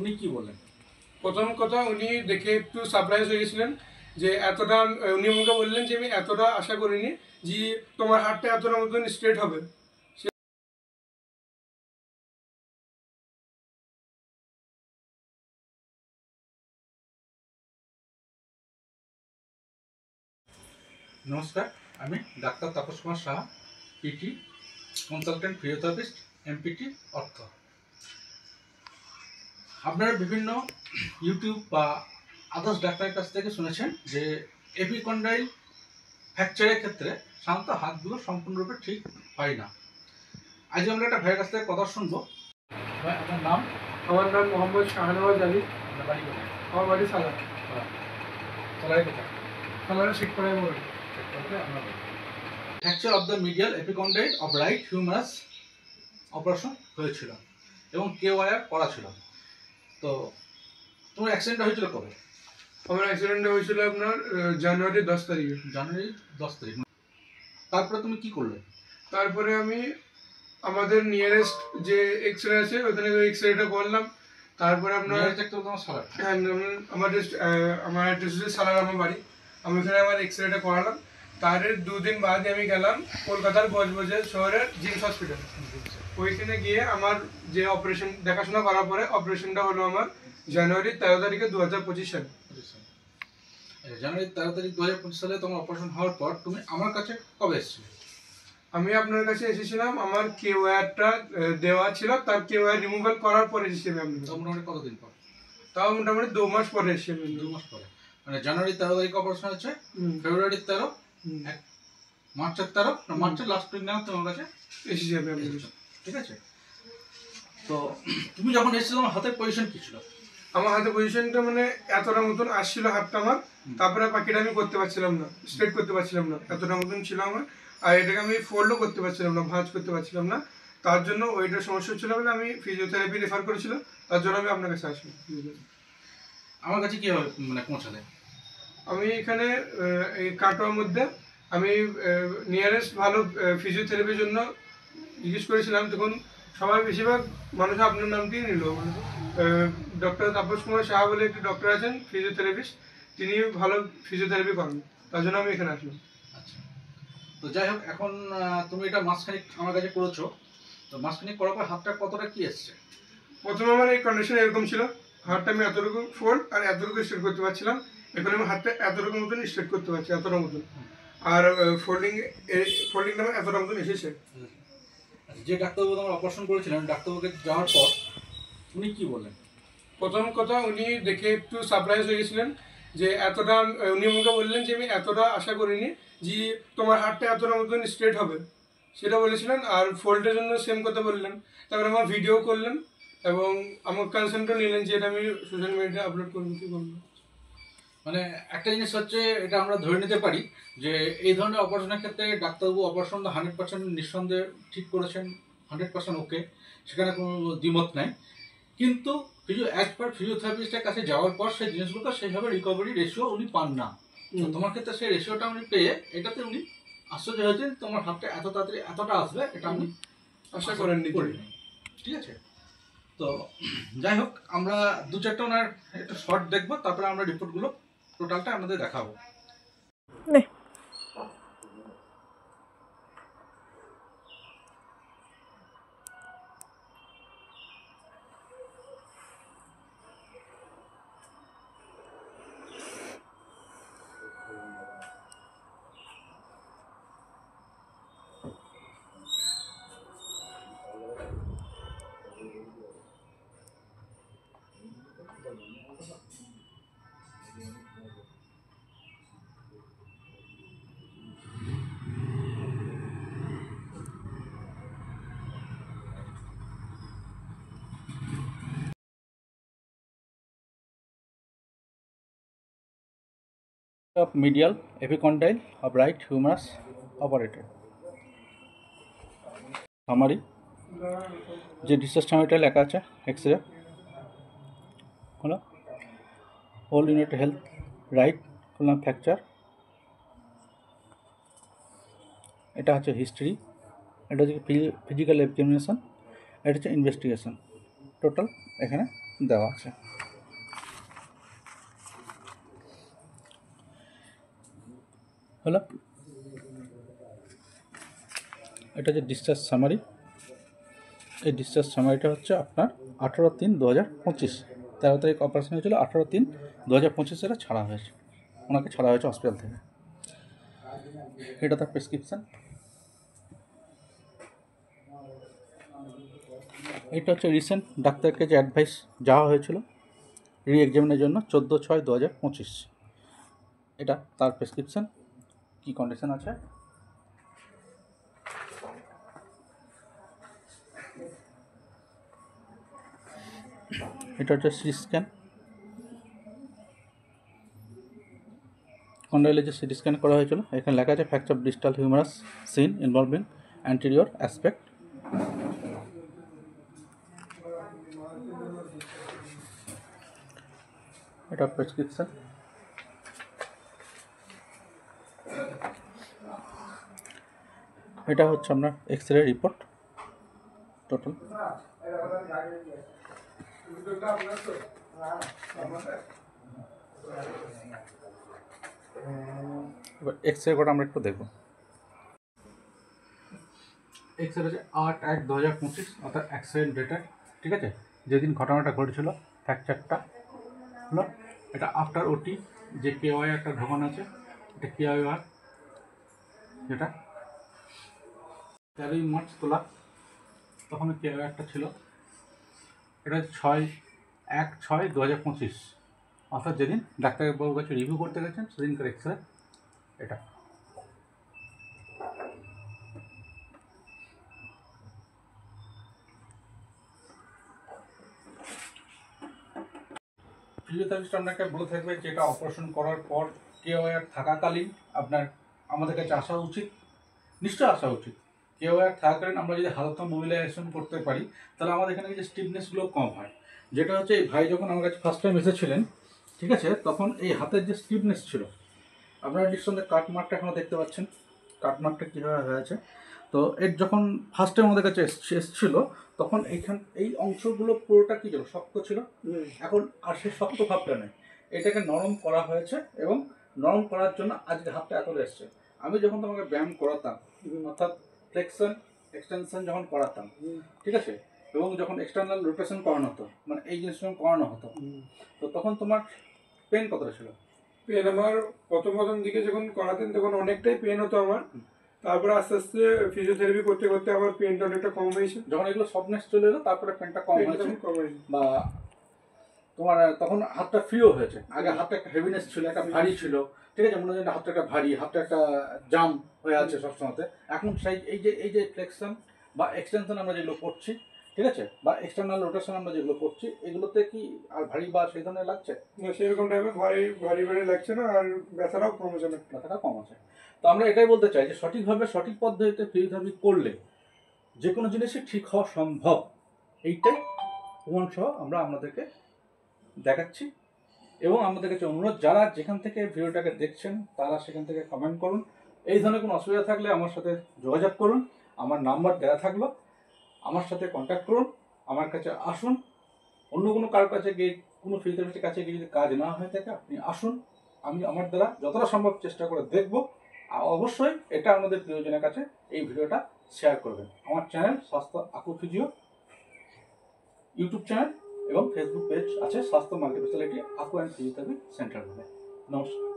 উনি কি বললেন? প্রথম কথা উনি দেখে একটু সারপ্রাইজ হয়ে গেছিলেন যে এতটা। উনি আমাকে বললেন যে আমি এতটা আশা করিনি যে তোমার হাতটা এতটা মতন স্ট্রেট হবে। নমস্কার, আমি doctor Tapas Kumar Saha, PT, consultant physiotherapist, MPT ortho. আপনারা বিভিন্ন ইউটিউব বা আদার্স ডাক্তারের কাছ থেকে শুনেছেন যে এপিকন্ডাইল ফ্র্যাকচারের ক্ষেত্রে সাধারণত হাতগুলো সম্পূর্ণরূপে ঠিক হয় না। আজ আমরা একটা ভাইয়ের কাছ থেকে কথা শুনবো। ভাই, আপনার নাম? আমার নাম মোহাম্মদ শাহনওয়াজ আলী। আপনার বাড়ি কোথায়? আমার বাড়ি সালার। সালারে কোথায়? সালারের শিখপাড়ায় মোড়। Fracture of the medial epicondyle of right humorous operation হয়েছিল এবং কেওয়ার করা ছিল। তো তোমার অ্যাক্সিডেন্টটা হয়েছিল কবে? আমার অ্যাক্সিডেন্টটা হয়েছিল আপনার জানুয়ারি 10 তারিখে। জানুয়ারি 10 তারিখ। তারপরে তুমি কি করলে? তারপরে আমি আমাদের নিয়ারেস্ট যে এক্স রে আছে ওখানে এক্স রেটা করলাম। তারপরে আপনার তোমার সারা হ্যাঁ, আমার অ্যাড্রেস হচ্ছে সালার আমার বাড়ি। আমি ওখানে আমার এক্স রেটা করালাম। তার 2 দিন বাদে আমি গেলাম কলকাতার বজবজের শহরের জিমস হসপিটাল। ওইখানে গিয়ে আমার যে অপারেশন দেখাশোনা করার পরে অপারেশনটা হলো আমার জানুয়ারি 13 তারিখে 2025 সালে। জানুয়ারি 13 তারিখ 2025 সালে তোমার অপারেশন হওয়ার পর তুমি আমার কাছে কবে এসেছিলে? আমি আপনার কাছে এসেছিলাম, আমার কেওয়ারটা দেওয়া ছিল, তার কেওয়ার রিমুভাল করার পরে এসেছিলাম আমি। মোটামুটি কতদিন পর? তাও মোটামুটি 2 মাস পরে এসেছি আমি। 2 মাস পরে, মানে জানুয়ারি 13 তারিখ অপারেশন হচ্ছে, ফেব্রুয়ারি 13, মার্চের 13, মার্চের লাস্ট উইক নাগাদ তোমার কাছে এসেছি আমি। ঠিক আছে। তো তুমি যখন এসেছিলে তোমার হাতের পজিশন কি ছিল? আমার হাতে পজিশনটা মানে এতটা মতন আসছিল হাতটা আমার। তারপরে বাকিটা আমি করতে পারছিলাম না, স্ট্রেট করতে পারছিলাম না, এতটা মতন ছিল আমার। আর এটাকে আমি ফোল্ডও করতে পারছিলাম না, ভাঁজ করতে পারছিলাম না। তার জন্য ওইটার সমস্যা ছিল বলে আমি ফিজিওথেরাপি রেফার করেছিল। তার জন্য আমি আপনার কাছে আসি। আমার কাছে কীভাবে মানে পৌঁছালে? আমি এখানে এই কাটোয়ার মধ্যে আমি নিয়ারেস্ট ভালো ফিজিওথেরাপির জন্য জিজ্ঞেস করেছিলাম। তখন সবাই বেশিরভাগ মানুষ আপনার নামটিই নিল। ডক্টর তাপস কুমার সাহা বলে একটি ডক্টর আছেন ফিজিওথেরাপিস্ট, তিনি ভালো ফিজিওথেরাপি করেন। তার জন্য আমি এখানে আসলাম। আচ্ছা, তো যাই হোক, এখন তুমি এটা মাসখানিক আমার কাছে করেছো। তো মাসখানিক করার পর হাতটা কতটা কি এসছে? প্রথমে আমার এই কন্ডিশন এরকম ছিল, হাতটা আমি এতটুকু ফোল্ড আর এতটুকু স্ট্রেট করতে পারছিলাম। এখন আমি হাতটা এতটুকু মতন স্ট্রেট করতে পারছি, এতটা মতন। আর ফোল্ডিংটা আমার এতটা মতন এসেছে। যে ডাক্তারবাবু আমার অপারেশন করেছিলেন, ডাক্তারবাবুকে যাওয়ার পর উনি কি বললেন? প্রথম কথা উনি দেখে একটু সারপ্রাইজ হয়ে গেছিলেন যে এতটা। উনি আমাকে বললেন যে আমি এতটা আশা করিনি যে তোমার হাতটা এতটা মতন স্ট্রেট হবে, সেটা বলেছিলেন। আর ফোল্ডের জন্য সেম কথা বললেন। তারপরে আমার ভিডিও করলেন এবং আমার কনসেন্টও নিলেন যে এটা আমি সোশ্যাল মিডিয়ায় আপলোড করবো কি করবো। মানে একটা জিনিস হচ্ছে, এটা আমরা ধরে নিতে পারি যে এই ধরনের অপারেশনের ক্ষেত্রে ডাক্তারবাবু অপারেশন 100% নিঃসন্দেহে ঠিক করেছেন, 100% ওকে, সেখানে কোনো দ্বিমত নাই। কিন্তু অ্যাজ পার ফিজিওথেরাপিস্টের কাছে যাওয়ার পর সেই জিনিসগুলো সেইভাবে রিকভারি রেশিও উনি পান না। তোমার ক্ষেত্রে সেই রেশিওটা উনি পেয়ে এটাতে উনি আশ্চর্য হয়েছেন। তোমার হাতটা এত তাড়াতাড়ি এতটা আসবে এটা উনি আশা করেননি। ঠিক আছে। তো যাই হোক, আমরা 2-4টা ওনার একটা শর্ট দেখবো, তারপরে আমরা রিপোর্টগুলো টোটালটা আমাদের দেখাবো। Of medial epicondyle of right humerus operated. Summary, যে ডিসচার্জ টাইমটা লেখা আছে এক্স রে হলো হোল ইউনিট হেলথ রাইট করলাম ফ্র্যাকচার, এটা হচ্ছে হিস্ট্রি, এটা হচ্ছে ফিজিক্যাল এক্সামিনেশন, এটা হচ্ছে ইনভেস্টিগেশন। টোটাল এখানে দেওয়া আছে। হলো, এটা যে ডিসচার্জ সামারি, এই ডিসচার্জ সামারিটা হচ্ছে আপনার 18/3/2025, 13 তারিখ অপারেশন হয়েছিল, 18/3/2025 এটা ছাড়া হয়েছে, ওনাকে ছাড়া হয়েছে হসপিটাল থেকে। এটা তার প্রেসক্রিপশান। এটা হচ্ছে রিসেন্ট ডাক্তারকে যে অ্যাডভাইস যাওয়া হয়েছিল রি এক্সামিনের জন্য 14/6/2025, এটা তার প্রেসক্রিপশান, কী কন্ডিশন আছে। এটা হচ্ছে সিটি স্ক্যান, কন্ডাইলে যে সিটি স্ক্যান করা হয়েছিল, এখানে লেখা আছে fracture distal humerus seen involving anterior aspect. এটা প্রেসক্রিপশন। এটা হচ্ছে আপনার এক্স-রে রিপোর্ট টোটাল। এবার এক্স-রে করে আমরা একটু দেখব। এক্স-রে হচ্ছে 8/1/2025, অর্থাৎ অ্যাক্সিডেন্ট ডেটে, ঠিক আছে, যেদিন ঘটনাটা ঘটেছিল ফ্র্যাকচারটা হলো। এটা আফটার ওটি যে কেওয়াই একটা ঢোকানো আছে, এটা কেওয়াই, যেটা 13ই মার্চ তোলা, তখন কেওয়াই একটা ছিল। এটা 6/1/2025, অর্থাৎ যেদিন ডাক্তারবাবুর কাছে রিভিউ করতে গেছেন সেদিনকার এক্স-রে এটা। ফিজিওথেরাপিস্ট আপনাকে বলে থাকবে যে এটা অপারেশন করার পর কেওয়ার থাকাকালীন আপনার আমাদের কাছে আসা উচিত, নিশ্চয়ই আসা উচিত। কেওয়ার থাকাকালীন আমরা যদি হালকা মোবিলাইজেশন করতে পারি তাহলে আমাদের এখানে যে স্টিফনেসগুলো কম হয়। যেটা হচ্ছে এই ভাই যখন আমার কাছে ফার্স্ট টাইম এসেছিলেন, ঠিক আছে, তখন এই হাতের যে স্টিফনেস ছিল, আপনারা নিঃসন্দেহে কাটমার্কটা এখনও দেখতে পাচ্ছেন, কাটমার্কটা কীভাবে হয়েছে। তো এর যখন ফার্স্ট টাইম আমাদের কাছে এসেছিল তখন এই অংশগুলো পুরোটা কী ছিল, শক্ত ছিল। এখন আর সেই শক্ত ভাবটা নেই, এটাকে নরম করা হয়েছে এবং নরম করার জন্য আজকে হাতটা এত এসছে। আমি যখন তোমাকে ব্যায়াম করাতাম, অর্থাৎ ফ্লেক্সন এক্সটেনশন যখন করাতাম, ঠিক আছে, এবং যখন এক্সটার্নাল রোটেশন করানো হতো, মানে এই জিনিসটা যখন করানো হতো, তো তখন তোমার পেন কতটা ছিল? পেন আমার প্রথম দিকে যখন করাতেন তখন অনেকটাই পেন হতো আমার। তারপরে আস্তে আস্তে ফিজিওথেরাপি করতে করতে আমার পেনটা অনেকটা কম হয়েছে। যখন এগুলো সফটনেস চলে এলো তারপরে পেনটা কম হয়েছে, বা তোমার তখন হাতটা ফ্রিও হয়েছে। আগে হাতটা একটা হেভিনেস ছিল, একটা ভারী ছিল, ঠিক আছে, মনে হয় হাতটা একটা ভারী, হাতটা একটা জাম হয়ে আছে সবসময়তে। এখন সেই এই যে ফ্লেক্সন বা এক্সটেনশন আমরা যেগুলো করছি, ঠিক আছে, বা এক্সটার্নাল রোটেশন আমরা যেগুলো করছি, এগুলোতে কি আর ভারী বা সেই ধরনের লাগছে না? সেরকম টাইপের ভারী লাগছে না, আর ব্যথাটাও কমেছে না, ব্যথাটা কম আছে। তো আমরা এটাই বলতে চাই যে সঠিকভাবে সঠিক পদ্ধতিতে ফিজিওথেরাপি করলে যে কোনো জিনিসই ঠিক হওয়া সম্ভব, এইটাই প্রমাণ সহ আমরা আপনাদেরকে দেখাচ্ছি। এবং আমাদের কাছে অনুরোধ, যারা যেখান থেকে ভিডিওটাকে দেখছেন তারা সেখান থেকে কমেন্ট করুন। এই ধরনের কোনো অসুবিধা থাকলে আমার সাথে যোগাযোগ করুন, আমার নাম্বার দেওয়া থাকলো, আমার সাথে কন্ট্যাক্ট করুন, আমার কাছে আসুন। অন্য কোনো কারোর কাছে গিয়ে, কোনো ফিজিওথেরাপিস্টের কাছে গিয়ে যদি কাজ না হয়ে থাকে আপনি আসুন, আমি আমার দ্বারা যতটা সম্ভব চেষ্টা করে দেখব। আর অবশ্যই এটা আমাদের প্রিয়জনের কাছে এই ভিডিওটা শেয়ার করবেন। আমার channel Swasthya acu physio YouTube channel এবং ফেসবুক পেজ আছে Swasthya multi speciality acu and physiotherapy centre বলে। নমস্কার।